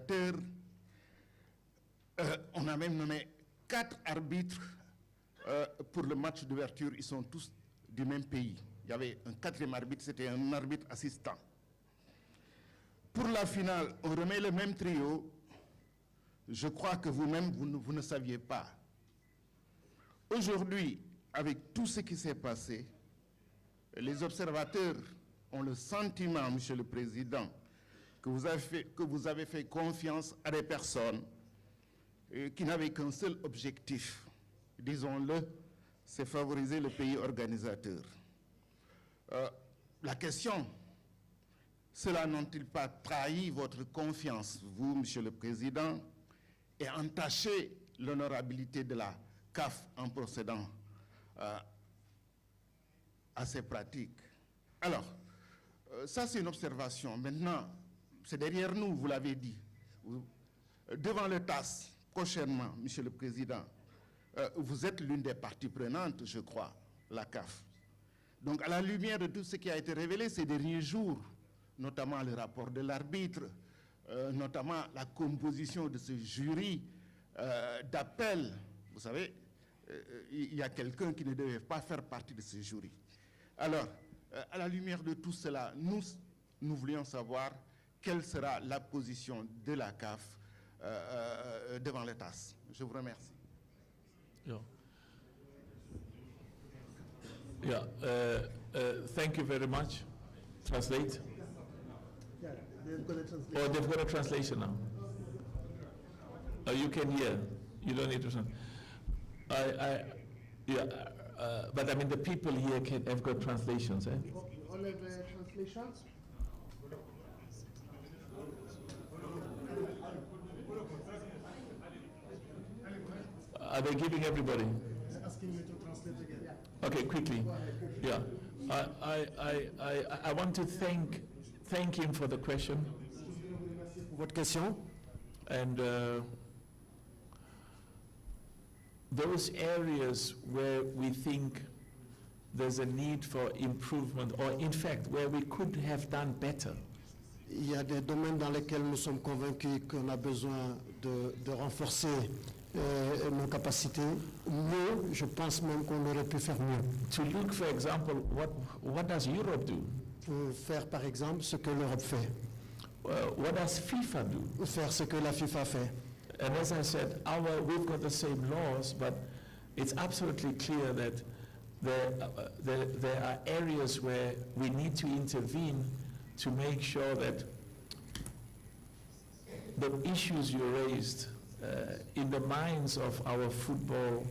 observateurs. On a même nommé 4 arbitres pour le match d'ouverture. Ils sont tous du même pays. Il y avait un 4e arbitre, c'était un arbitre assistant. Pour la finale, on remet le même trio. Je crois que vous-même, vous ne saviez pas. Aujourd'hui, avec tout ce qui s'est passé, les observateurs ont le sentiment, Monsieur le Président, que vous avez fait confiance à des personnes qui n'avaient qu'un seul objectif, disons-le, c'est favoriser le pays organisateur. La question, cela n'ont-ils pas trahi votre confiance, vous, Monsieur le Président, et entaché l'honorabilité de la CAF en procédant à ces pratiques? Alors, ça c'est une observation. Maintenant, c'est derrière nous, vous l'avez dit. Devant le TAS, prochainement, Monsieur le Président, vous êtes l'une des parties prenantes, je crois, la CAF. Donc, à la lumière de tout ce qui a été révélé ces derniers jours, notamment le rapport de l'arbitre, notamment la composition de ce jury d'appel, vous savez, il y a quelqu'un qui ne devait pas faire partie de ce jury. Alors, à la lumière de tout cela, nous voulions savoir quelle sera la position de la CAF devant le TAS. Je vous remercie. Thank you very much. Translate. Oh, they've got a translation now. Oh, you can hear. You don't need to translate. But I mean, the people here have got translations, eh? All of the translations? Are they giving everybody? Asking me to translate again. Okay, quickly. Yeah, I want to thank him for the question. Votre question? And those areas where we think there's a need for improvement, or in fact, where we could have done better. Il y a des domaines dans lesquels nous sommes convaincus qu'on a besoin de renforcer nos capacités. Mieux, je pense même qu'on aurait pu faire mieux. To look, for example, what does Europe do? Faire par exemple ce que l'Europe fait. What does FIFA do? Faire ce que la FIFA fait. And as I said, we've got the same laws, but it's absolutely clear that there are areas where we need to intervene to make sure that the issues you raised in the minds of our football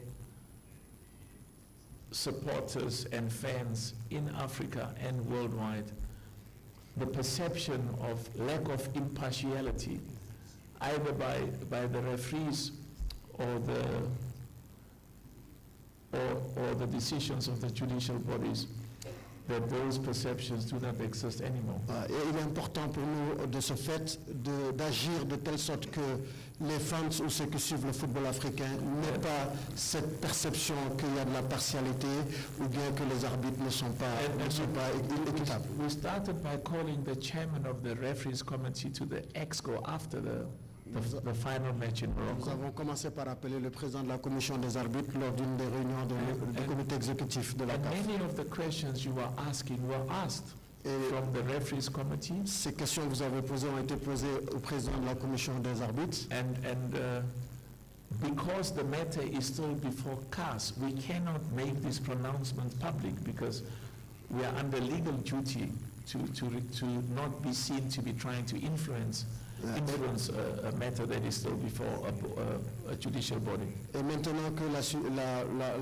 supporters and fans in Africa and worldwide, the perception of lack of impartiality, either by the referees or the decisions of the judicial bodies, that those perceptions do not exist anymore. Et il est important pour nous de ce fait d'agir de telle sorte que les fans ou ceux qui suivent le football africain n'aient pas cette perception qu'il y a de la partialité ou bien que les arbitres ne sont pas équitables. We started by calling the chairman of the referees committee to the EXCO after the final match in Morocco. Nous avons commencé par appeler le président de la commission des arbitres lors d'une des réunions du comité exécutif de la CAF. Many of the questions you were asking were asked from the referees committee. Ces questions que vous avez posées ont été posées au président de la commission des arbitres. Because the matter is still before CAS, we cannot make this pronouncement public because we are under legal duty to not be seen to be trying to influence a matter that is still before a judicial body. Et maintenant que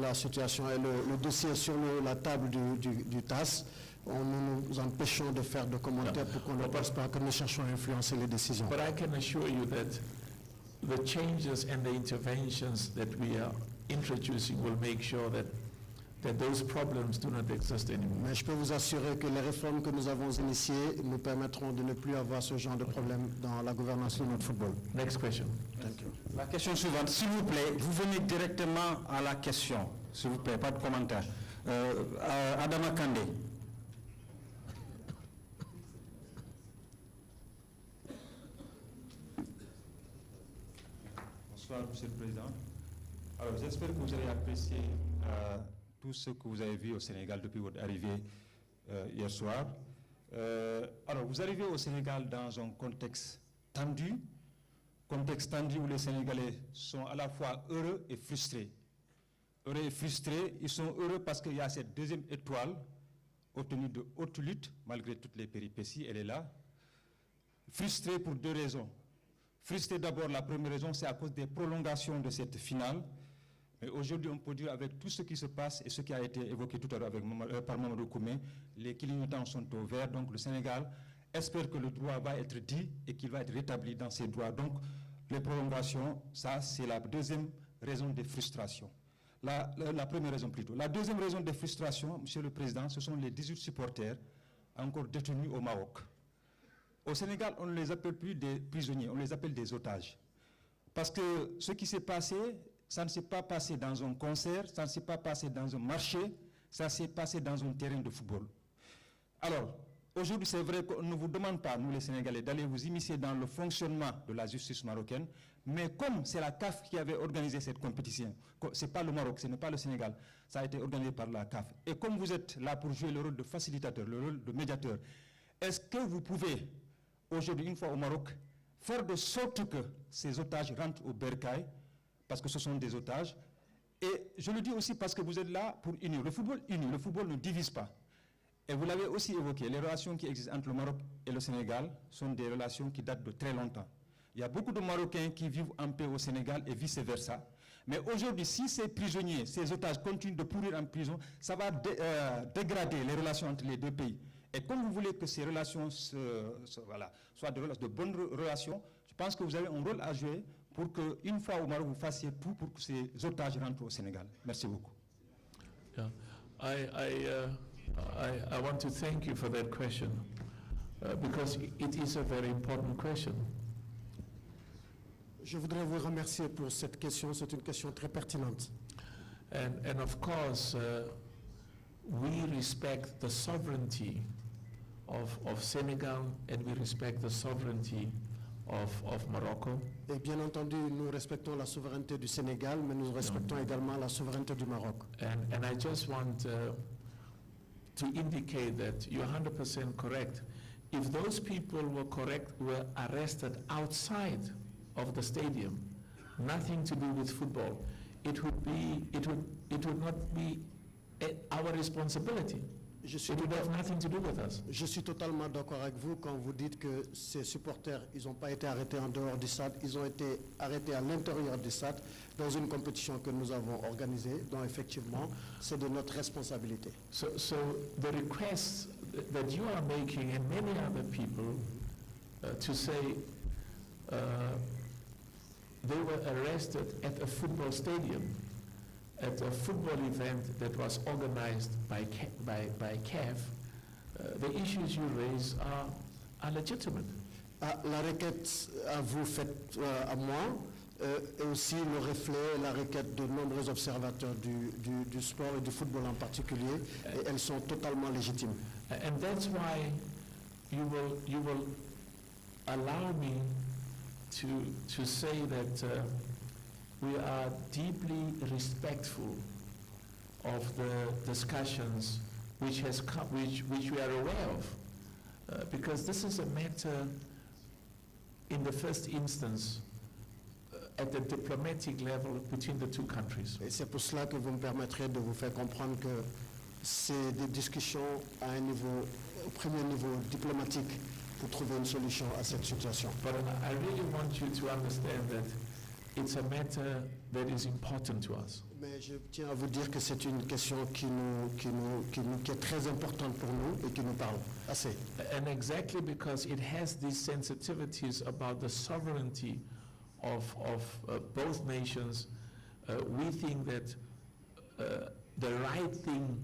la situation et le dossier est sur la table du TAS, nous nous empêchons de faire de commentaires pour qu'on ne pense pas que nous cherchons à influencer les décisions. But I can assure you that the changes and the interventions that we are introducing will make sure that those problems do not exist anymore. Mais je peux vous assurer que les réformes que nous avons initiées nous permettront de ne plus avoir ce genre de problème dans la gouvernance de notre football. Next question. Thank you. La question suivante, s'il vous plaît, vous venez directement à la question, s'il vous plaît, pas de commentaire. Adama Kandé. Bonsoir, Monsieur le Président. Alors, j'espère que vous avez apprécié tout ce que vous avez vu au Sénégal depuis votre arrivée hier soir. Alors, vous arrivez au Sénégal dans un contexte tendu où les Sénégalais sont à la fois heureux et frustrés. Heureux et frustrés, ils sont heureux parce qu'il y a cette deuxième étoile obtenue de haute lutte, malgré toutes les péripéties, elle est là. Frustrés pour deux raisons. Frustrés d'abord, la première raison, c'est à cause des prolongations de cette finale. Mais aujourd'hui, on peut dire avec tout ce qui se passe et ce qui a été évoqué tout à l'heure par Mamadou Koumé, les clignotants sont au vert, donc le Sénégal espère que le droit va être dit et qu'il va être rétabli dans ses droits. Donc, les prolongations, ça, c'est la deuxième raison des frustrations. La première raison plutôt. La deuxième raison des frustrations, Monsieur le Président, ce sont les 18 supporters encore détenus au Maroc. Au Sénégal, on ne les appelle plus des prisonniers, on les appelle des otages. Parce que ce qui s'est passé, ça ne s'est pas passé dans un concert, ça ne s'est pas passé dans un marché, ça s'est passé dans un terrain de football. Alors, aujourd'hui, c'est vrai qu'on ne vous demande pas, nous les Sénégalais, d'aller vous immiscer dans le fonctionnement de la justice marocaine, mais comme c'est la CAF qui avait organisé cette compétition, ce n'est pas le Maroc, ce n'est pas le Sénégal, ça a été organisé par la CAF. Et comme vous êtes là pour jouer le rôle de facilitateur, le rôle de médiateur, est-ce que vous pouvez, aujourd'hui, une fois au Maroc, faire de sorte que ces otages rentrent au bercail, parce que ce sont des otages. Et je le dis aussi parce que vous êtes là pour unir. Le football unit, le football ne divise pas. Et vous l'avez aussi évoqué, les relations qui existent entre le Maroc et le Sénégal sont des relations qui datent de très longtemps. Il y a beaucoup de Marocains qui vivent en paix au Sénégal et vice-versa. Mais aujourd'hui, si ces prisonniers, ces otages continuent de pourrir en prison, ça va dégrader les relations entre les deux pays. Et comme vous voulez que ces relations soient de bonnes relations, je pense que vous avez un rôle à jouer pour qu'une fois au Maroc, vous fassiez tout pour que ces otages rentrent au Sénégal. Merci beaucoup. Yeah. I want to thank you for that question because it is a very important question. Je voudrais vous remercier pour cette question, c'est une question très pertinente. And of course, we respect the sovereignty of Senegal and we respect the sovereignty of Morocco. Et bien entendu, nous respectons la souveraineté du Sénégal, mais nous respectons également la souveraineté du Maroc. And I just want to indicate that you're 100% correct. If those people were arrested outside of the stadium, nothing to do with football, it would not be our responsibility. It would have nothing to do with us. Je suis totalement d'accord avec vous quand vous dites que ces supporters, ils n'ont pas été arrêtés en dehors du stade, ils ont été arrêtés à l'intérieur du stade dans une compétition que nous avons organisée, donc effectivement, c'est de notre responsabilité. So the request that you are making and many other people to say they were arrested at a football stadium, at a football event that was organized by CAF, the issues you raise are legitimate. La requête à vous faite à moi est aussi le reflet, la requête de nombreux observateurs du sport et du football en particulier, et elles sont totalement légitimes. And that's why you will allow me to say that we are deeply respectful of the discussions which we are aware of, because this is a matter in the first instance at the diplomatic level between the two countries. Et c'est pour cela que vous me permettrez de vous faire comprendre que c'est des discussions à un niveau, au premier niveau diplomatique pour trouver une solution à cette situation. But I really want you to understand that it's a matter that is important to us. Mais je tiens à vous dire que c'est une question qui est très importante pour nous et qui nous parle assez. And exactly because it has these sensitivities about the sovereignty of both nations, we think that the right thing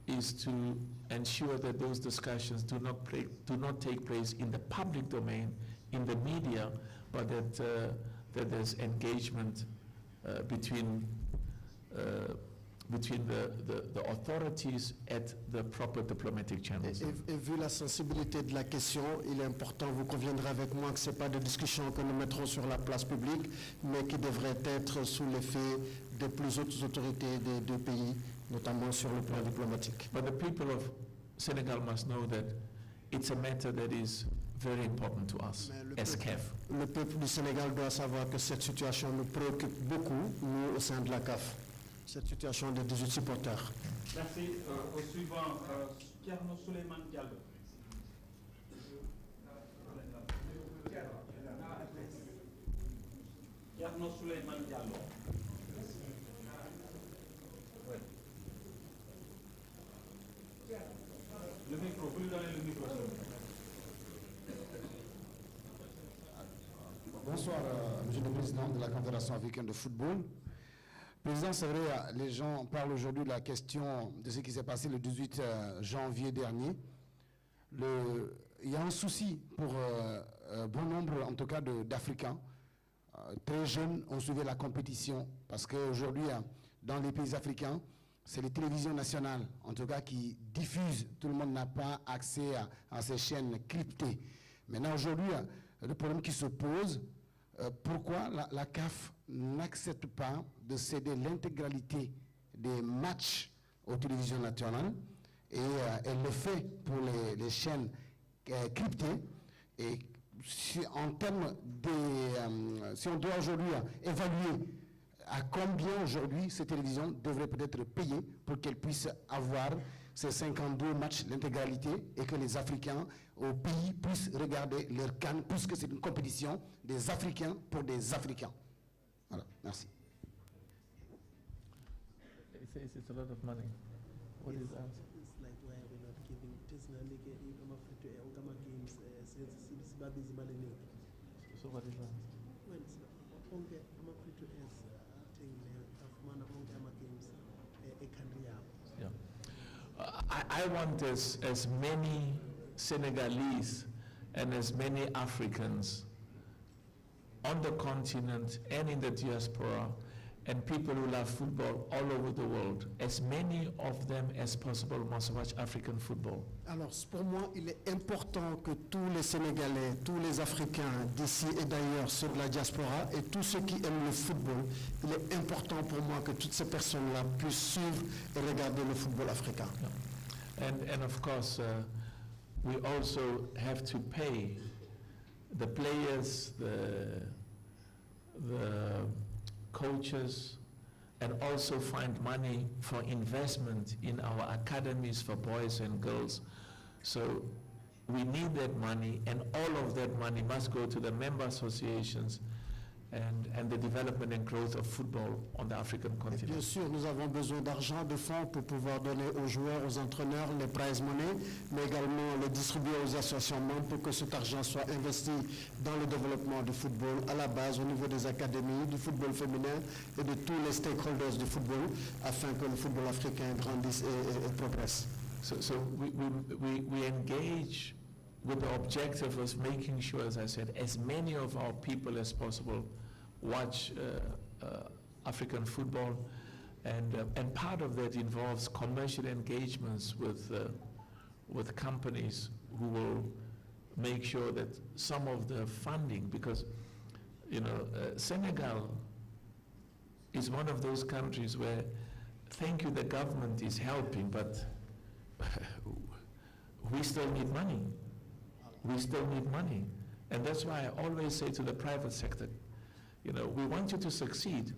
is to ensure that those discussions do not take place in the public domain, in the media, but that there's engagement between between the authorities at the proper diplomatic channels. Et vu la sensibilité de la question, il est important, vous conviendrez avec moi que ce n'est pas des discussions que nous mettrons sur la place publique, mais qui devraient être sous l'effet des plus hautes autorités des deux pays, notamment sur le plan diplomatique. But the people of Senegal must know that it's a matter that is very important to us as CAF. Le peuple du Sénégal doit savoir que cette situation nous préoccupe beaucoup, nous, au sein de la CAF. Cette situation des 18 supporters. Merci. Au suivant, Thierno Souleymane Diallo. Thierno Souleymane Diallo. Le micro, vous lui donnez le micro. Bonsoir, Monsieur le Président de la Confédération africaine de football. Président, c'est vrai, les gens parlent aujourd'hui de la question de ce qui s'est passé le 18 janvier dernier. Il y a un souci pour bon nombre, en tout cas, d'Africains. Très jeunes ont suivi la compétition parce qu'aujourd'hui, dans les pays africains, c'est les télévisions nationales, en tout cas, qui diffusent. Tout le monde n'a pas accès à ces chaînes cryptées. Maintenant, aujourd'hui, le problème qui se pose, pourquoi la CAF n'accepte pas de céder l'intégralité des matchs aux télévisions nationales et elle le fait pour les chaînes cryptées. Et si on doit aujourd'hui évaluer à combien aujourd'hui ces télévisions devraient peut-être payer pour qu'elles puissent avoir ces 52 matchs, l'intégralité, et que les Africains au pays puissent regarder leur CAN, puisque c'est une compétition des Africains pour des Africains. Voilà, merci. It's a lot of money. What is that? It's like why we're not giving Tesla like Africa Ugama games since Babi's Malini. So what is that? Well, Onge Amakrito is thing of Mana Ongama games a country. Yeah. I want as many Senegalese and as many Africans on the continent and in the diaspora and people who love football all over the world, as many of them as possible must watch African football. Alors, pour moi, il est important que tous les Sénégalais, tous les Africains d'ici et d'ailleurs, ceux de la diaspora et tous ceux qui aiment le football, il est important pour moi que toutes ces personnes-là puissent suivre et regarder le football africain. Yeah. And of course, we also have to pay the players, the coaches, and also find money for investment in our academies for boys and girls. So we need that money, and all of that money must go to the member associations and the development and growth of football on the African Et continent. bien sûr, nous avons besoin d'argent, de fonds pour pouvoir donner aux joueurs, aux entraîneurs les prize money, mais également les distribuer aux associations membres pour que cet argent soit investi dans le développement du football à la base, au niveau des académies, du football féminin et de tous les stakeholders du football, afin que le football africain grandisse et progresse. So we engage with the objective of making sure, as I said, as many of our people as possible watch African football, and part of that involves commercial engagements with companies who will make sure that some of the funding, because Senegal is one of those countries where, thank you, the government is helping, but we still need money. We still need money. And that's why I always say to the private sector, we want you to succeed,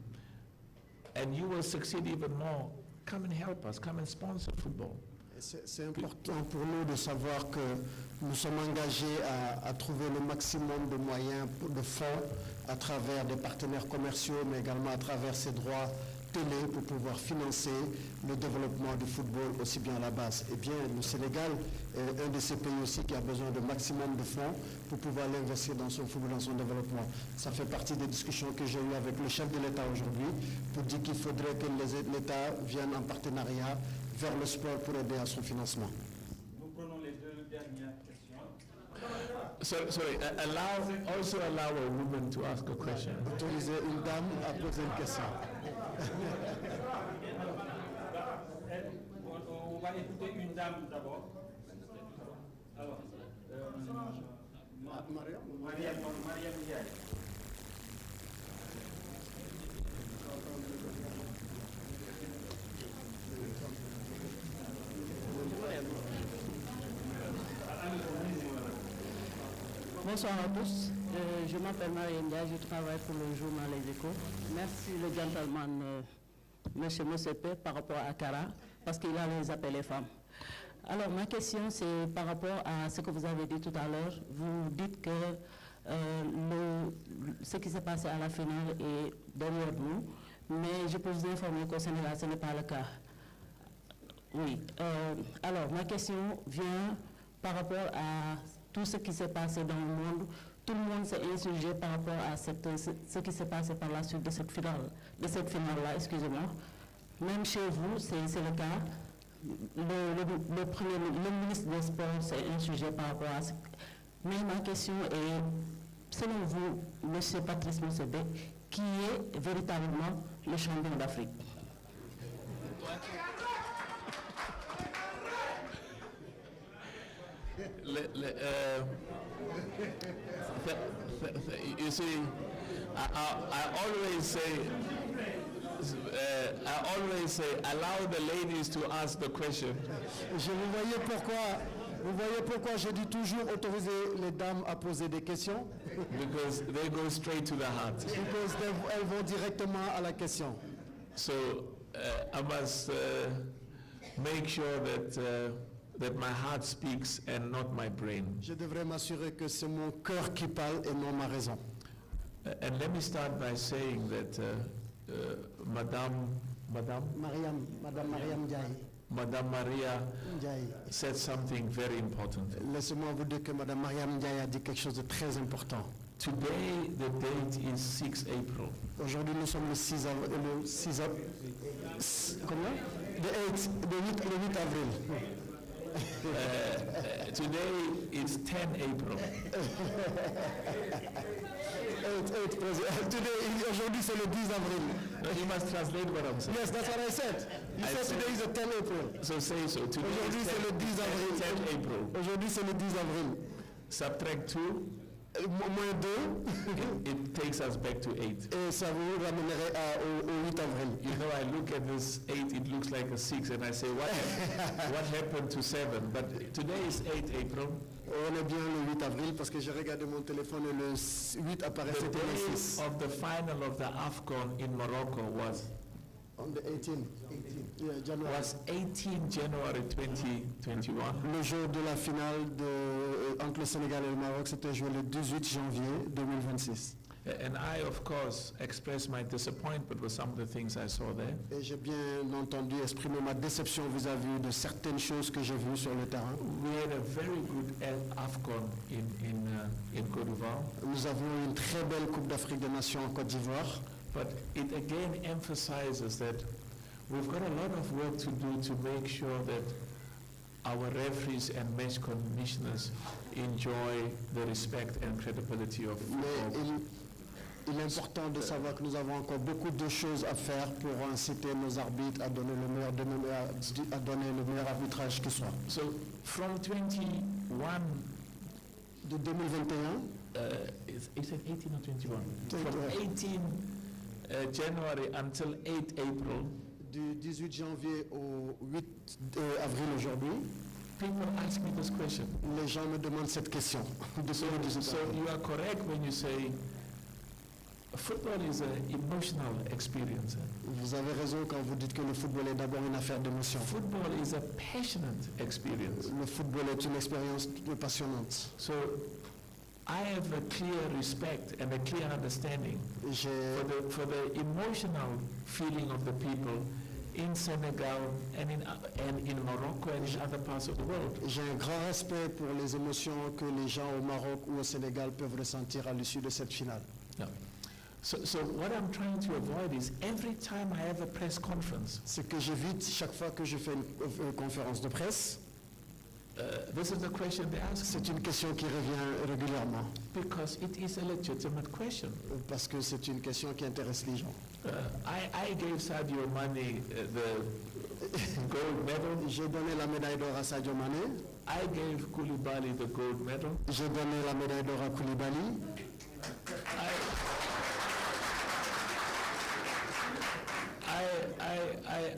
and you will succeed even more. Come and help us, come and sponsor football. C'est important pour nous de savoir que nous sommes engagés à trouver le maximum de moyens, de fonds, à travers des partenaires commerciaux, mais également à travers ces droits télé pour pouvoir financer le développement du football aussi bien à la base. Eh bien, le Sénégal est un de ces pays aussi qui a besoin de maximum de fonds pour pouvoir l'investir dans son football, dans son développement. Ça fait partie des discussions que j'ai eues avec le chef de l'État aujourd'hui pour dire qu'il faudrait que l'État vienne en partenariat vers le sport pour aider à son financement. Nous prenons les deux dernières questions. Sorry, also allow a woman to ask a question. Autoriser une dame à poser une question. va écouter une dame d'abord. Alors, Mariam Ndiaye. Bonsoir à tous. Je m'appelle Mariam Ndiaye, je travaille pour le journal Les Échos. Merci le gentleman, M. Mosepe, par rapport à Kara, parce qu'il a les appelés femmes. Alors, ma question, c'est par rapport à ce que vous avez dit tout à l'heure. Vous dites que ce qui s'est passé à la finale est derrière nous, mais je peux vous informer qu'au Sénégal, ce n'est pas le cas. Oui. Alors, ma question vient par rapport à tout ce qui s'est passé dans le monde. Tout le monde s'est insurgé par rapport à ce qui s'est passé par la suite de cette finale-là, excusez-moi. Même chez vous, c'est le cas. Le ministre des Sports s'est insurgé par rapport à ce. Mais ma question est, selon vous, M. Patrice Motsepe, qui est véritablement le champion d'Afrique? You see, I always say, allow the ladies to ask the question. Vous voyez pourquoi je dis toujours autoriser les dames à poser des questions? Because they go straight to the heart. Because elles vont directement à la question. So I must make sure that my heart speaks and not my brain. Je devrais m'assurer que c'est mon cœur qui parle et non ma raison. And let me start by saying that Madame Mariam Ndiaye. Madame Maria said something very important. Laissez-moi vous dire que Madame Mariam Ndiaye a dit quelque chose de très important. Today, the date is 6 April. Aujourd'hui, nous sommes le 6 avril. Comment? Le 8 avril. Today is 10 April. Aujourd'hui, c'est le 10 avril. No, you must translate what I'm saying. Yes, that's what I said. You said today is the 10 April. So say so. Today Aujourd'hui, c'est le 10 avril. 10 April. Aujourd'hui, c'est le 10 avril. Subtract 2. Moins 2. It takes us back to 8. Et ça vous ramènerait au 8 avril. You know, I look at this 8, it looks like a 6, and I say, what happened to 7? But today is 8 April. On est bien le 8 avril parce que j'ai regardé mon téléphone et le 8 apparaissait The le day 6. of the final of the AFCON in Morocco was On the 18th. Yeah, January. was 18 January 2021. Le jour de la finale entre le Sénégal et le Maroc, c'était joué le 18 janvier 2026. And I, of course, expressed my disappointment with some of the things I saw there. Et j'ai bien entendu exprimer ma déception vis-à-vis de certaines choses que j'ai vues sur le terrain. We had a very good AFCON in Côte d'Ivoire, Nous avons une très belle Coupe d'Afrique des Nations en Côte d'Ivoire. but it again emphasizes that we've got a lot of work to do to make sure that our referees and match commissioners enjoy the respect and credibility of Mais football. il est important de savoir que nous avons encore beaucoup de choses à faire pour inciter nos arbitres à donner à donner le meilleur arbitrage qui soit. So from 21, De 2021, is it 18 or 21? 21. From 18 January until 8 April, du 18 janvier au 8 avril aujourd'hui, people ask me this question. les gens me demandent cette question. So you are correct when you say football is an emotional experience. Vous avez raison quand vous dites que le football est d'abord une affaire d'émotion. Football is a passionate experience. Le football est une expérience passionnante. So I have a clear respect and a clear understanding for the emotional feeling of the people in Senegal and in Morocco and in other parts of the world. J'ai un grand respect pour les émotions que les gens au Maroc ou au Sénégal peuvent ressentir à l'issue de cette finale. Yeah. So what I'm trying to avoid is every time I have a press conference, Ce que j'évite chaque fois que je fais une conférence de presse, this is the question they ask me, c'est une question qui revient régulièrement because it is a legitimate question. parce que c'est une question qui intéresse les gens. I gave Sadio Mane the gold medal. J'ai donné la médaille d'or à Sadio Mané. I gave Koulibaly the gold medal. J'ai donné la médaille d'or à Koulibaly.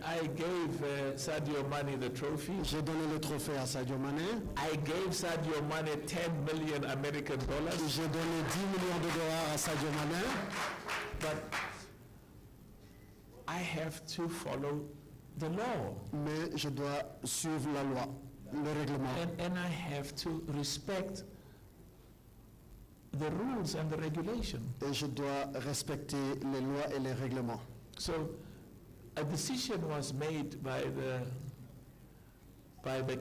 I gave Sadio Mane the trophy. J'ai donné le trophée à Sadio Mané. I gave Sadio Mane $10 million American dollars. J'ai donné 10 millions de dollars à Sadio Mané. But I have to follow the law. Mais je dois suivre la loi, le règlement. And I have to respect the rules and the regulation. Et je dois respecter les lois et les règlements. So a decision was made by the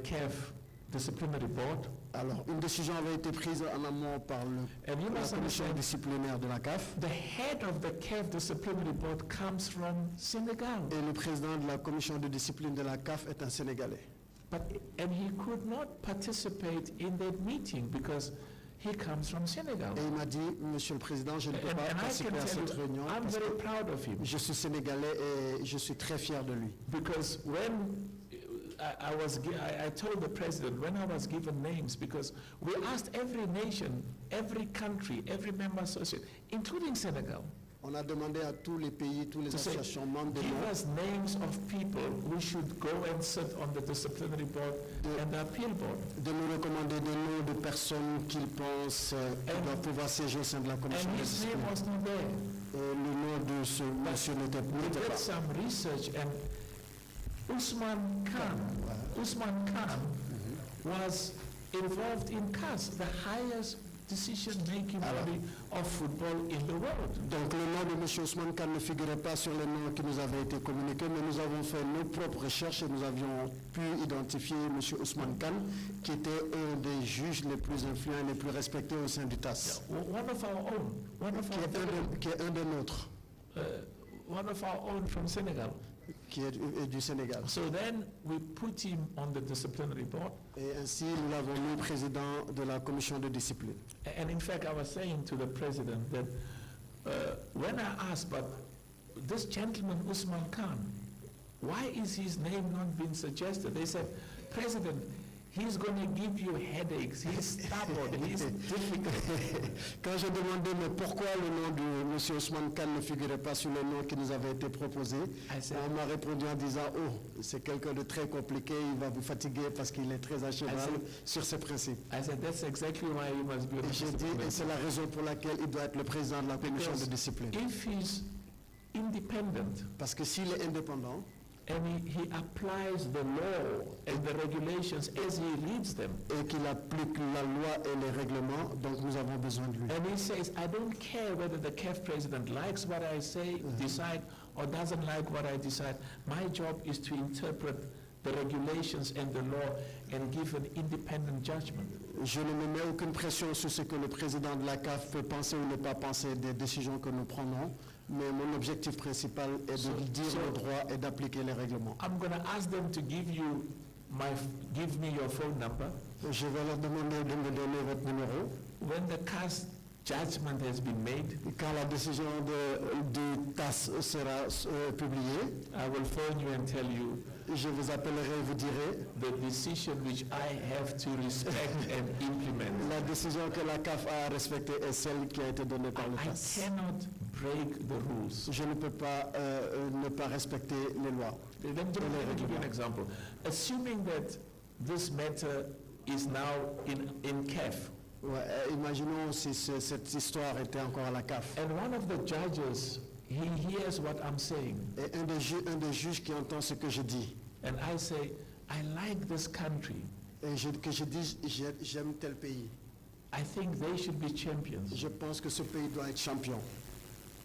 CAF disciplinary board. Alors, une décision avait été prise en amont par la commission disciplinaire de la CAF. The head of the CAF disciplinary board comes from Senegal. Et le président de la commission de discipline de la CAF est un Sénégalais. And he could not participate in that meeting because he comes from Senegal. Et il m'a dit, Monsieur le Président, je ne peux pas participer à cette réunion I'm parce very que proud of him. je suis Sénégalais et je suis très fier de lui. Because when I told the president when I was given names, because we asked every nation, every country, every member associate, including Senegal, On a demandé à tous les pays, toutes les to say, associations membres de give l'ONU us names of people who should go and sit on the disciplinary board and the appeal board. de nous recommander des noms de personnes qu'ils pensent qui doivent pouvoir siéger au sein de la commission And de his name discipline. was not there. Et le nom de ce monsieur n'était We did pas. some research, and Usman Khan was involved in CAS, the highest decision-making body of football in the world. Donc le nom de M. Ousmane Khan ne figurait pas sur les noms qui nous avaient été communiqués, mais nous avons fait nos propres recherches et nous avions pu identifier M. Ousmane Khan, qui était un des juges les plus influents et les plus respectés au sein du TAS, One of our own, qui est un des nôtres, one of our own from Senegal. qui est du Sénégal. So then we put him on the disciplinary board. Et ainsi, nous l'avons mis président de la commission de discipline. And in fact, I was saying to the president that when I asked, but this gentleman, Usman Khan, why is his name not being suggested? They said, President, he's going to give you headaches. He's stubborn. He's difficult. Quand j'ai demandé mais pourquoi le nom de M. Ousmane Khan ne figurait pas sur les noms qui nous avaient été proposés, on m'a répondu en disant « Oh, c'est quelqu'un de très compliqué, il va vous fatiguer parce qu'il est très à cheval sur ses principes. » I said, that's exactly why he must be on the Et j'ai dit, disciplinary et c'est la raison pour laquelle il doit être le président de la commission de discipline. If he's independent Parce que s'il est indépendant, and he applies the law and the regulations as he reads them, et qu'il applique la loi et les règlements, donc nous avons besoin de lui. and he says, I don't care whether the CAF president likes what I say, decide, or doesn't like what I decide. My job is to interpret the regulations and the law and give an independent judgment. Je ne me mets aucune pression sur ce que le président de la CAF peut penser ou ne pas penser des décisions que nous prenons, mais mon objectif principal est de dire le droit et d'appliquer les règlements. I'm going to ask them to give me your phone number. Je vais leur demander de me donner votre numéro. When the CAS judgment has been made, Quand la décision du TAS sera publiée, I will phone you and tell you je vous appellerai et vous dirai the decision which I have to respect and implement. la décision que la CAF a respectée est celle qui a été donnée par le I TAS. cannot break the rules. Je ne peux pas ne pas respecter les lois. Let me give you an example. Assuming that this matter is now in CAF, Ouais, imaginons si cette histoire était encore à la CAF. and one of the judges, he hears what I'm saying, Et un des juges qui entend ce que je dis, and I say, I like this country. et que je dis j'aime tel pays, I think they should be champions. je pense que ce pays doit être champion.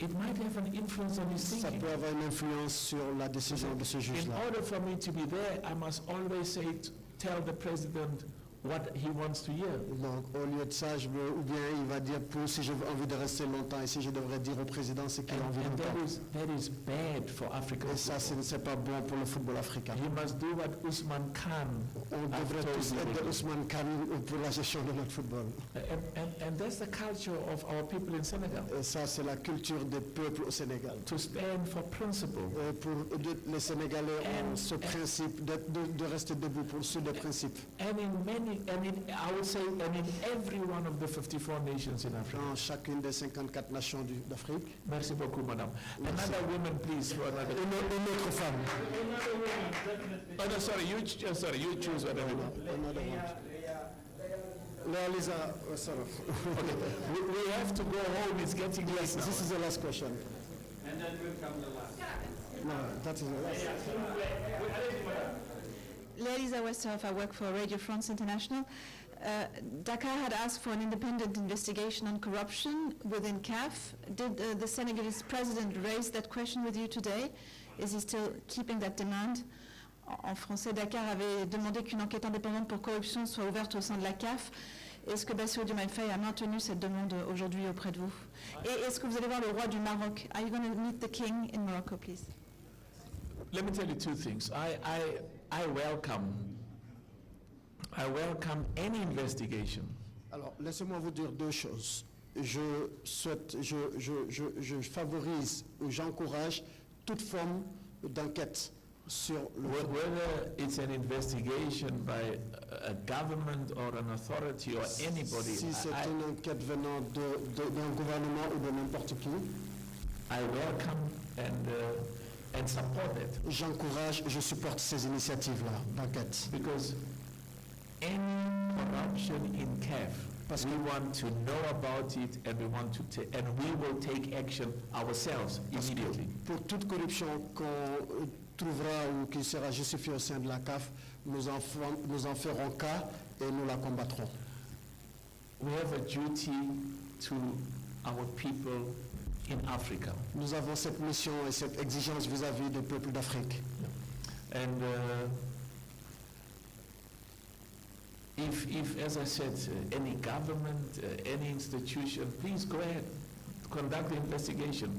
It might have an influence on his Ça thinking. peut avoir une influence sur la décision de ce In juge-là. order for me to be there, I must always say, tell the president what he wants to hear. Donc, au lieu de ça, ou bien il va dire pour si j'ai envie de rester longtemps ici, je devrais dire au président ce qu'il a envie And d'entendre. that is bad for African Et ça, football. c'est pas bon pour le football africain. You must do what Usman Khan On have devrait told tous you aider to do. Ousmane Kane pour la gestion de notre football. And that's the culture of our people in Senegal, Et ça, c'est la culture des peuples au Sénégal. to stand for principle. Les Sénégalais ont ce principe de rester debout pour ceux des principes. And I would say, and in every one of the 54 nations in Africa. Dans chacune des 54 nations d'Afrique. Merci beaucoup, madame. Another woman, please, for another. Une autre femme. Oh, no, sorry, you choose whatever. Lisa, sorry. Okay, we have to go home, it's getting late now. This is the last question. And then will come the last. No, that is the last. Lisa Westerhoff, I work for Radio France International. Dakar had asked for an independent investigation on corruption within CAF. Did the Senegalese president raise that question with you today? Is he still keeping that demand? En français, Dakar avait demandé qu'une enquête indépendante pour corruption soit ouverte au sein de la CAF. Est-ce que Bassirou Diomaye Faye a maintenu cette demande aujourd'hui auprès de vous? Et est-ce que vous allez voir le roi du Maroc? Are you going to meet the king in Morocco, please? Let me tell you two things. I welcome any investigation. Alors, laissez-moi vous dire deux choses. Je favorise ou j'encourage toute forme d'enquête sur le Whether it's an investigation by a government or an authority or anybody, Si c'est une enquête venant d'un gouvernement ou de n'importe qui, I welcome and support it. j'encourage, je supporte ces initiatives-là d'enquête. Because any corruption in CAF, we want to know about it and we will take action ourselves immediately. Pour toute corruption qu'on trouvera ou qui sera justifiée au sein de la CAF, nous en ferons cas et nous la combattrons. We have a duty to our people in Africa. Nous avons cette mission et cette exigence vis-à-vis des peuples d'Afrique. And if, as I said, any government, any institution, please go ahead, conduct the investigation.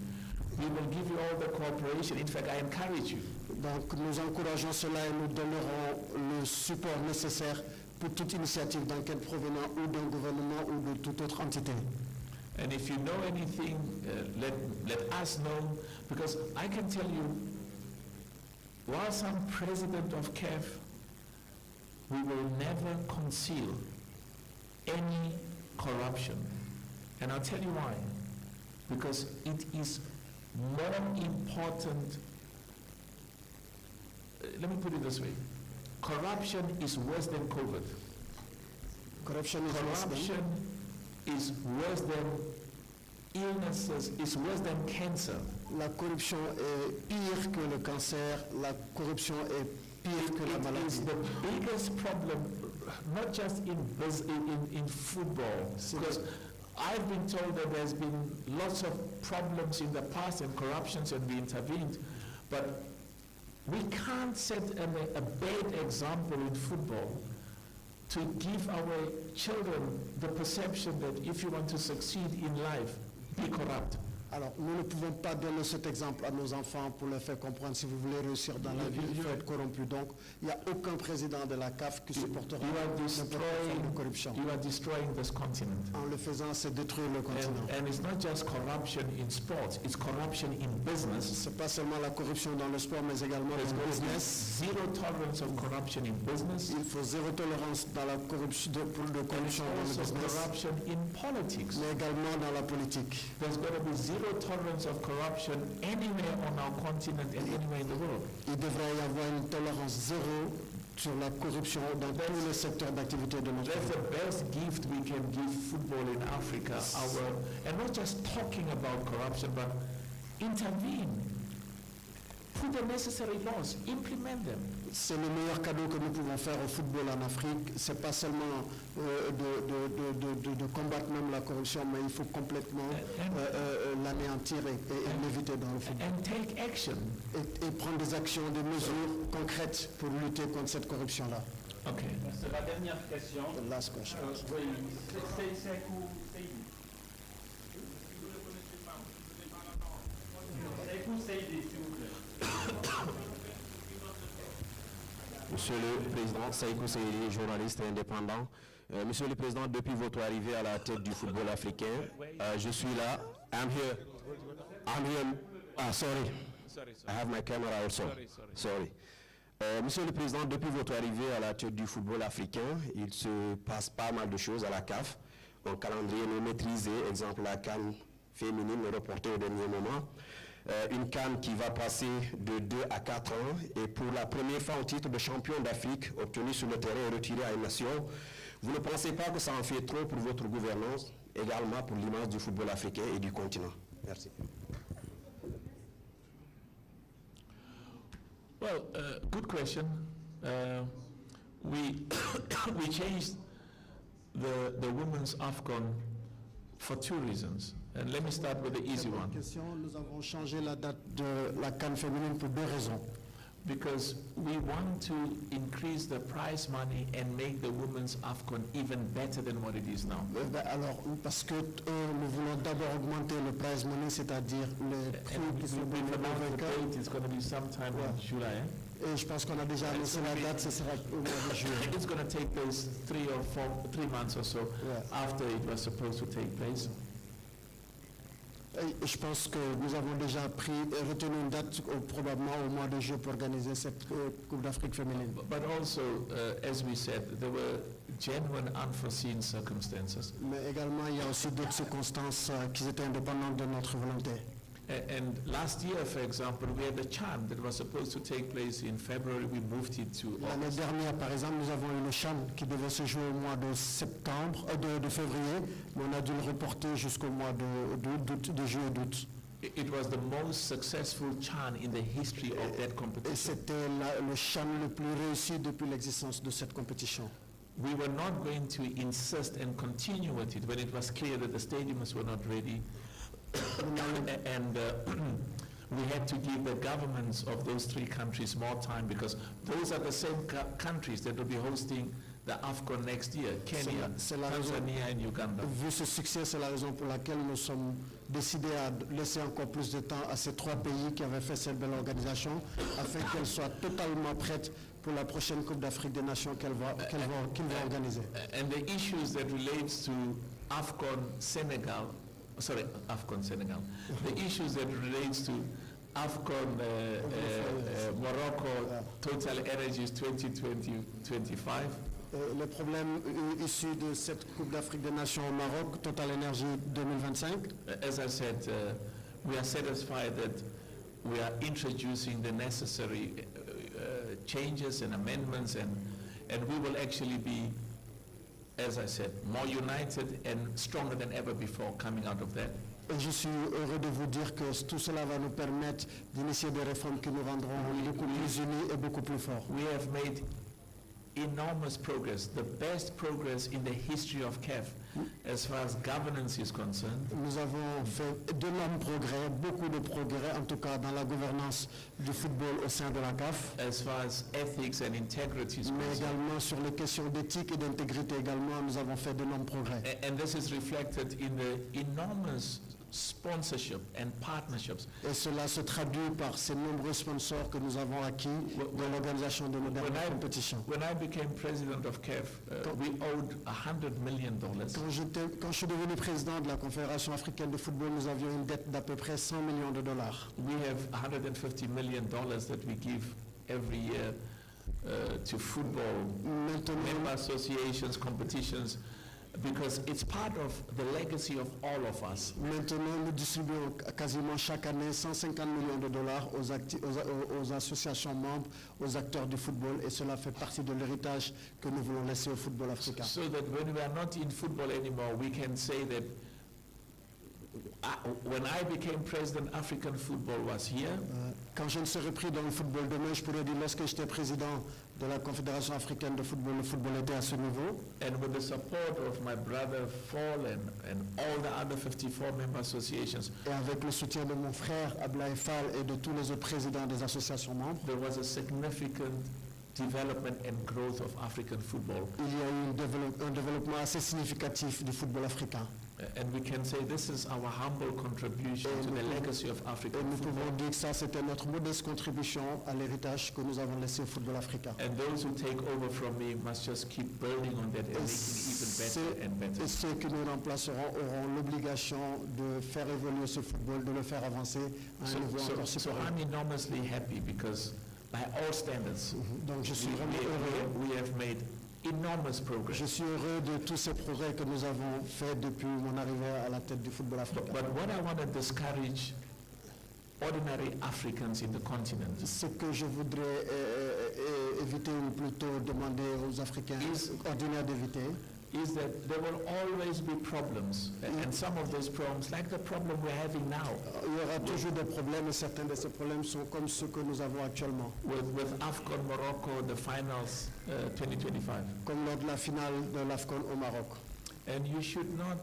We will give you all the cooperation. In fact, I encourage you. Donc nous encourageons cela et nous donnerons le support nécessaire pour toute initiative d'enquête provenant ou d'un gouvernement ou de toute autre entité. And if you know anything, let us know, because I can tell you, whilst I'm president of CAF, we will never conceal any corruption. And I'll tell you why. Because it is more important, let me put it this way, corruption is worse than COVID. Corruption is worse than illnesses, is worse than cancer. La corruption est pire que le cancer, la corruption est pire que la It is maladie. the biggest problem, not just in football, because I've been told that there's been lots of problems in the past and corruptions and we intervened, but we can't set a bad example in football to give our children the perception that if you want to succeed in life, be corrupt. Alors, nous ne pouvons pas donner cet exemple à nos enfants pour leur faire comprendre si vous voulez réussir dans la vie, il faut être corrompu. Donc, il n'y a aucun président de la CAF qui supportera n'importe quelle forme de corruption. You are destroying this continent. En le faisant, c'est détruire le continent. And it's not just corruption in sports, it's corruption in business. C'est pas seulement la corruption dans le sport, mais également There's dans le going to be business. zero tolerance of corruption in business. Il faut zéro tolérance dans la corruption, pour de And it's corruption dans le also business, corruption in politics. mais également dans la politique. There's going to be zero tolerance of corruption anywhere on our continent and anywhere in the world. Il devrait y avoir une tolérance zéro sur la corruption dans tous les secteurs d'activité de notre That's pays. the best gift we can give football in Africa. And not just talking about corruption, but intervene. Put the necessary laws, implement them. C'est le meilleur cadeau que nous pouvons faire au football en Afrique. C'est pas seulement de combattre même la corruption, mais il faut complètement l'anéantir et l'éviter dans le football. And take action. Et prendre des actions, des mesures concrètes pour lutter contre cette corruption-là. Okay. C'est la dernière question. The last question. Oui, Sekou Seydi. Sekou Seydi, s'il vous plaît. Monsieur le Président, Sekou Seydi, journaliste indépendant. Monsieur le Président, depuis votre arrivée à la tête du football africain, je suis là. I'm here. Sorry. I have my camera also. Sorry. Monsieur le Président, depuis votre arrivée à la tête du football africain, il se passe pas mal de choses à la CAF. Un calendrier non maîtrisé, exemple la CAN féminine reportée au dernier moment. Une CAN qui va passer de 2 à 4 ans et pour la première fois un titre de champion d'Afrique obtenu sur le terrain et retiré à une nation. Vous ne pensez pas que ça en fait trop pour votre gouvernance, également pour l'image du football africain et du continent? Merci. Well, good question. We we changed the women's AFCON for 2 reasons. And let me start with the easy one. Nous avons changé la date de la CAN féminine pour 2 raisons. Because we want to increase the prize money and make the women's AFCON even better than what it is now. Alors, parce que nous voulons d'abord augmenter le prize money, c'est-à-dire le prix qui sont donnés aux vainqueurs. It's going to be sometime in July. Et je pense qu'on a déjà annoncé la date, ce sera au mois de juillet. It's going to take place 3 months or so after it was supposed to take place. Et je pense que nous avons déjà retenu une date probablement au mois de juillet pour organiser cette Coupe d'Afrique féminine. But also, as we said, there were genuine unforeseen circumstances. Mais également, il y a aussi d'autres circonstances qui étaient indépendantes de notre volonté. And last year, for example, we had a CHAN that was supposed to take place in February. We moved it to L'année August. dernière, par exemple, nous avons eu le CHAN qui devait se jouer au mois de septembre, de février, mais on a dû le reporter jusqu'au mois de juillet d'août. It was the most successful CHAN in the history of that Et competition. c'était le CHAN le plus réussi depuis l'existence de cette compétition. We were not going to insist and continue with it when it was clear that the stadiums were not ready. And we had to give the governments of those 3 countries more time because those are the same countries that will be hosting the AFCON next year, Kenya, Tanzania and Uganda. Vu ce succès, c'est la raison pour laquelle nous sommes décidés à laisser encore plus de temps à ces 3 pays qui avaient fait cette belle organisation afin qu'elle soit totalement prête pour la prochaine Coupe d'Afrique des Nations qu'ils vont organiser. And the issues that relates to AFCON Senegal, the issues that relates to AFCON Morocco, Total Energies 2020-25. Les problèmes issus de cette Coupe d'Afrique des Nations au Maroc, Total Energy 2025. As I said, we are satisfied that we are introducing the necessary changes and amendments and we will actually be, as I said, more united and stronger than ever before coming out of that. Et je suis heureux de vous dire que tout cela va nous permettre d'initier des réformes qui nous rendront beaucoup plus unis et beaucoup plus forts. We have made enormous progress, the best progress in the history of CAF as far as governance is concerned. Nous avons fait d'énormes progrès, beaucoup de progrès, en tout cas dans la gouvernance du football au sein de la CAF. As far as ethics and integrity is Mais concerned. également sur les questions d'éthique et d'intégrité également, nous avons fait d'énormes progrès. And this is reflected in the enormous sponsorship and partnerships. Et cela se traduit par ces nombreux sponsors que nous avons acquis dans l'organisation de nos dernières compétitions. When I became president of CAF, we owed $100 million. Quand je suis devenu président de la Confédération africaine de football, nous avions une dette d'à peu près $100 millions. We have $150 million that we give every year to football member associations, competitions, because it's part of the legacy of all of us. Maintenant, nous distribuons quasiment chaque année $150 millions aux associations membres, aux acteurs du football, et cela fait partie de l'héritage que nous voulons laisser au football africain. So that when we are not in football anymore, we can say that when I became president, African football was here. Quand je ne serai pris dans le football demain, je pourrais dire lorsque j'étais président de la Confédération africaine de football, le football était à ce niveau. And with the support of my brother Fall and all the other 54 member associations, Et avec le soutien de mon frère Ablaye Fall et de tous les autres présidents des associations membres, there was a significant development and growth of African football. Il y a eu un développement assez significatif du football africain. And we can say this is our humble contribution to the legacy of African Nous football. pouvons dire que ça, c'était notre modeste contribution à l'héritage que nous avons laissé au football africain. And those who take over from me must just keep building on that and making it even better and better. Et ceux que nous remplacerons auront l'obligation de faire évoluer ce football, de le faire avancer à un niveau encore So supérieur. I'm enormously happy because by all standards, Donc je suis vraiment heureux. we have made enormous progress. Je suis heureux de tous ces progrès que nous avons faits depuis mon arrivée à la tête du football africain. But what I want to discourage ordinary Africans in the continent Ce que je voudrais éviter, ou plutôt demander aux Africains ordinaires d'éviter, is that there will always be problems, and some of those problems, like the problem we're having now, il y aura toujours des problèmes et certains de ces problèmes sont comme ceux que nous avons actuellement. with AFCON Morocco, the finals 2025. Comme lors de la finale de l'AFCON au Maroc. And you should not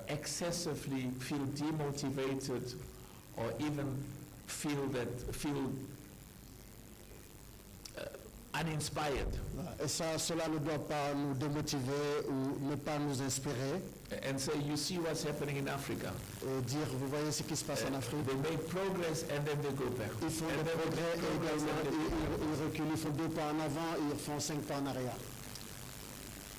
excessively feel demotivated or even feel uninspired. Et ça, cela ne doit pas nous démotiver ou ne pas nous inspirer. And say, you see what's happening in Africa. Et dire, vous voyez ce qui se passe en Afrique. They make progress and then they go back. Ils font des progrès et également ils reculent. Ils font 2 pas en avant et ils font 5 pas en arrière.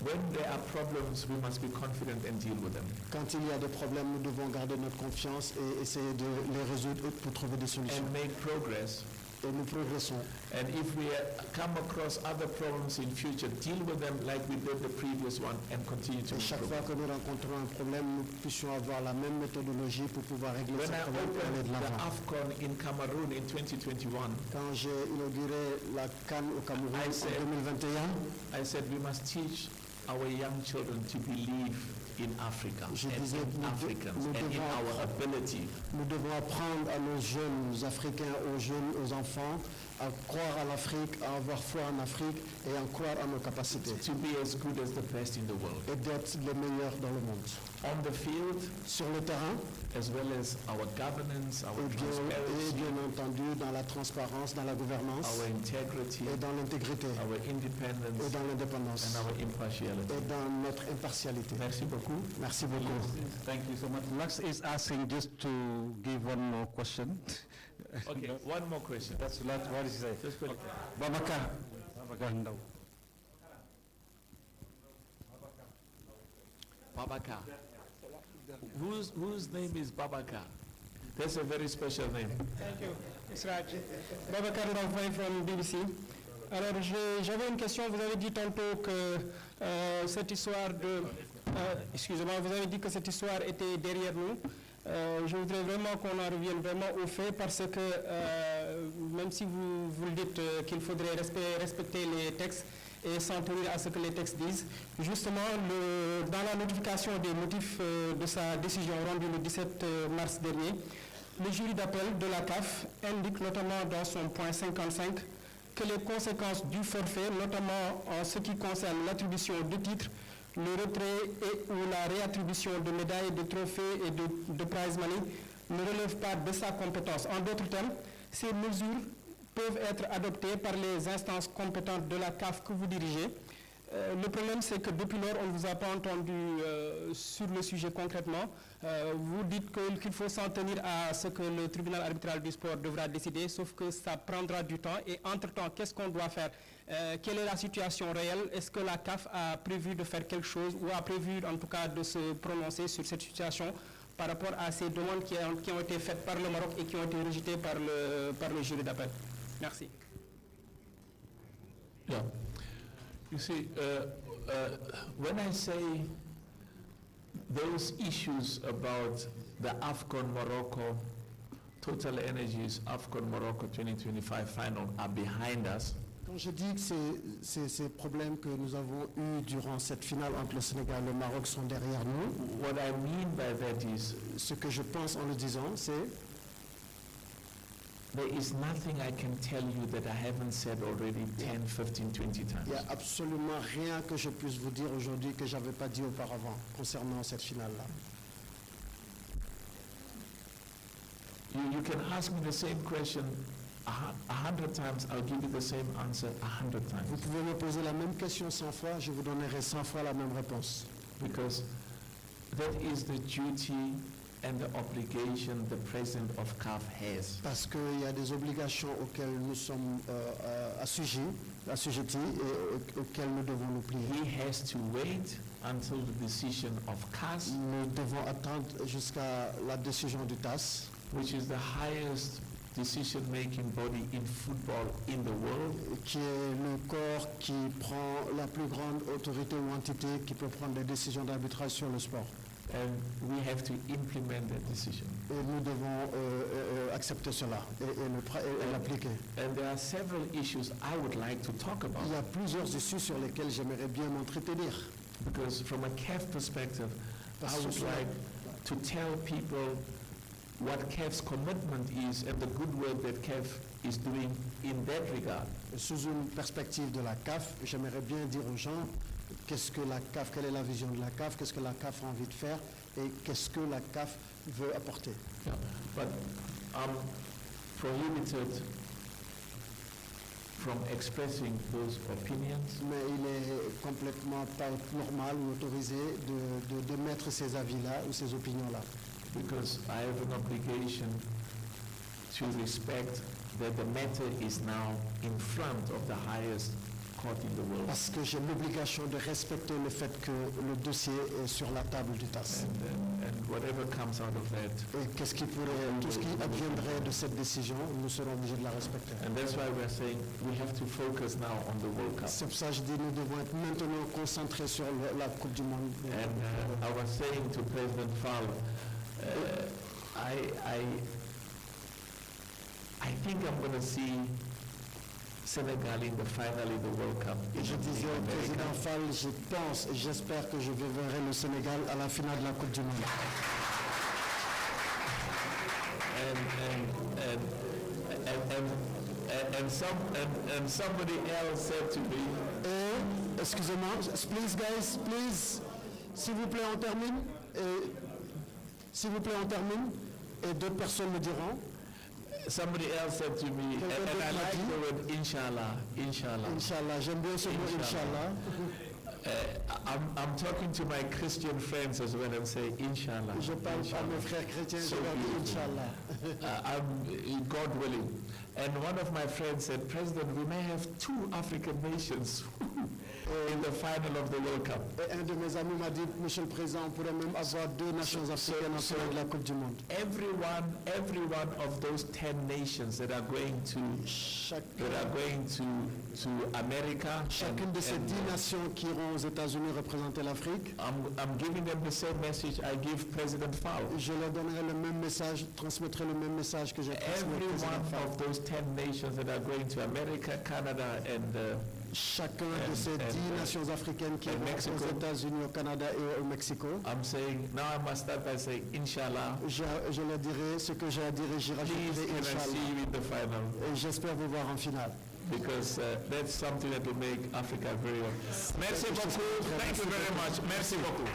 When there are problems, we must be confident and deal with them. Quand il y a des problèmes, nous devons garder notre confiance et essayer de les résoudre pour trouver des solutions. And make progress. Et nous progressons. And if we come across other problems in future, deal with them like we did the previous one and continue to Et chaque improve. fois que nous rencontrons un problème, nous puissions avoir la même méthodologie pour pouvoir régler When ce I problème et aller opened de the l'avant. AFCON in Cameroon in 2021, Quand j'ai inauguré la CAN au Cameroun I en said- 2021, I said we must teach our young children to believe in Africa Je and disais, in nous Africans nous and in devons our ability nous devons apprendre à nos jeunes Africains, aux enfants, à croire à l'Afrique, à avoir foi en Afrique et à croire à nos capacités. to be as good as the best in the world. Et d'être les meilleurs dans le monde. On the field, Sur le terrain, as well as our governance, our et transparency, bien entendu dans la transparence, dans la gouvernance, our integrity, et dans l'intégrité, our et independence, dans l'indépendance, and our impartiality. et dans notre impartialité. Merci beaucoup. Merci beaucoup. Thank you so much. Max is asking just to give one more question. Okay, one more question. That's what is it? Just quickly. Babakar. Babakar Ndao. Babakar. Whose name is Babakar? That's a very special name. Thank you. It's Raj. Babacar Ndao from BBC. Alors, j'avais une question. Vous avez dit tantôt que cette histoire de... excusez-moi, vous avez dit que cette histoire était derrière nous. Je voudrais vraiment qu'on en revienne vraiment au fait parce que même si vous le dites qu'il faudrait respecter les textes et s'en tenir à ce que les textes disent, justement, dans la notification des motifs de sa décision rendue le 17 mars dernier, le jury d'appel de la CAF indique notamment dans son point 55 que les conséquences du forfait, notamment en ce qui concerne l'attribution de titres, le retrait et ou la réattribution de médailles, de trophées et de prize money, ne relèvent pas de sa compétence. En d'autres termes, ces mesures peuvent être adoptées par les instances compétentes de la CAF que vous dirigez. Le problème, c'est que depuis lors, on ne vous a pas entendu sur le sujet concrètement. Vous dites qu'il faut s'en tenir à ce que le tribunal arbitral du sport devra décider, sauf que ça prendra du temps. Et entre-temps, qu'est-ce qu'on doit faire? Quelle est la situation réelle? Est-ce que la CAF a prévu de faire quelque chose ou a prévu en tout cas de se prononcer sur cette situation par rapport à ces demandes qui ont été faites par le Maroc et qui ont été rejetées par le jury d'appel? Merci. Yeah. You see, when I say those issues about the AFCON Morocco, Total Energies AFCON Morocco 2025 final are behind us, Quand je dis que ces problèmes que nous avons eus durant cette finale entre le Sénégal et le Maroc sont derrière nous, what I mean by that is ce que je pense en le disant, c'est there is nothing I can tell you that I haven't said already 10, 15, 20 times. il n'y a absolument rien que je puisse vous dire aujourd'hui que je n'avais pas dit auparavant concernant cette finale-là. You can ask me the same question 100 times, I'll give you the same answer 100 times. Vous pouvez me poser la même question 100 fois, je vous donnerai 100 fois la même réponse. Because that is the duty and the obligation the president of CAF has. Parce qu'il y a des obligations auxquelles nous sommes assujettis et auxquelles nous devons nous plier. He has to wait until the decision of CAS, Nous devons attendre jusqu'à la décision du TAS, which is the highest decision-making body in football in the world, qui est le corps qui prend la plus grande autorité ou entité qui peut prendre des décisions d'arbitrage sur le sport. and we have to implement that decision. Et nous devons accepter cela et l'appliquer. And there are several issues I would like to talk about. Il y a plusieurs issues sur lesquelles j'aimerais bien m'entretenir. Because from a CAF perspective, I would like to tell people what CAF's commitment is and the good work that CAF is doing in that regard. Sous une perspective de la CAF, j'aimerais bien dire aux gens qu'est-ce que la CAF, quelle est la vision de la CAF, qu'est-ce que la CAF a envie de faire et qu'est-ce que la CAF veut apporter. Yeah, but I'm prohibited from expressing those opinions. Mais il est complètement pas normal ou autorisé d'émettre ces avis-là ou ces opinions-là. Because I have an obligation to respect that the matter is now in front of the highest court in the world. Parce que j'ai l'obligation de respecter le fait que le dossier est sur la table du TAS. And whatever comes out of that. Et tout ce qui adviendrait de cette décision, nous serons obligés de la respecter. And that's why we're saying we have to focus now on the World Cup. C'est pour ça que je dis nous devons être maintenant concentrés sur la Coupe du Monde. And I was saying to President Fall, I think I'm going to see Senegal in the final in the World Cup. Et je disais au président Fall, je pense et j'espère que je verrai le Sénégal à la finale de la Coupe du Monde. And somebody else said to me, excusez-moi, please guys, please, s'il vous plaît on termine. S'il vous plaît on termine. Et d'autres personnes me diront. Somebody else said to me, and I like the word inshallah, inshallah. Inshallah, j'aime bien ce mot inshallah. I'm talking to my Christian friends as well and say inshallah. Je parle à mes frères chrétiens, je leur dis inshallah. God willing. And one of my friends said, President, we may have 2 African nations in the final of the World Cup. Et un de mes amis m'a dit, Monsieur le Président, on pourrait même avoir 2 nations africaines en finale de la Coupe du Monde. Every one of those 10 nations that are going to America. Chacune de ces 10 nations qui iront aux États-Unis représenter l'Afrique. I'm giving them the same message I give President Fall. Je leur donnerai le même message, transmettrai le même message que j'ai transmis au président Fall. Every one of those 10 nations that are going to America, Canada, and chacun de ces 10 nations africaines qui vont aux États-Unis, au Canada et au Mexico. I'm saying now I must start by saying Inshallah. Je leur dirai ce que j'ai à dire et j'y rajouterai Inshallah. Et j'espère vous voir en finale. Because that's something that will make Africa very well. Merci beaucoup. Thank you very much. Merci beaucoup.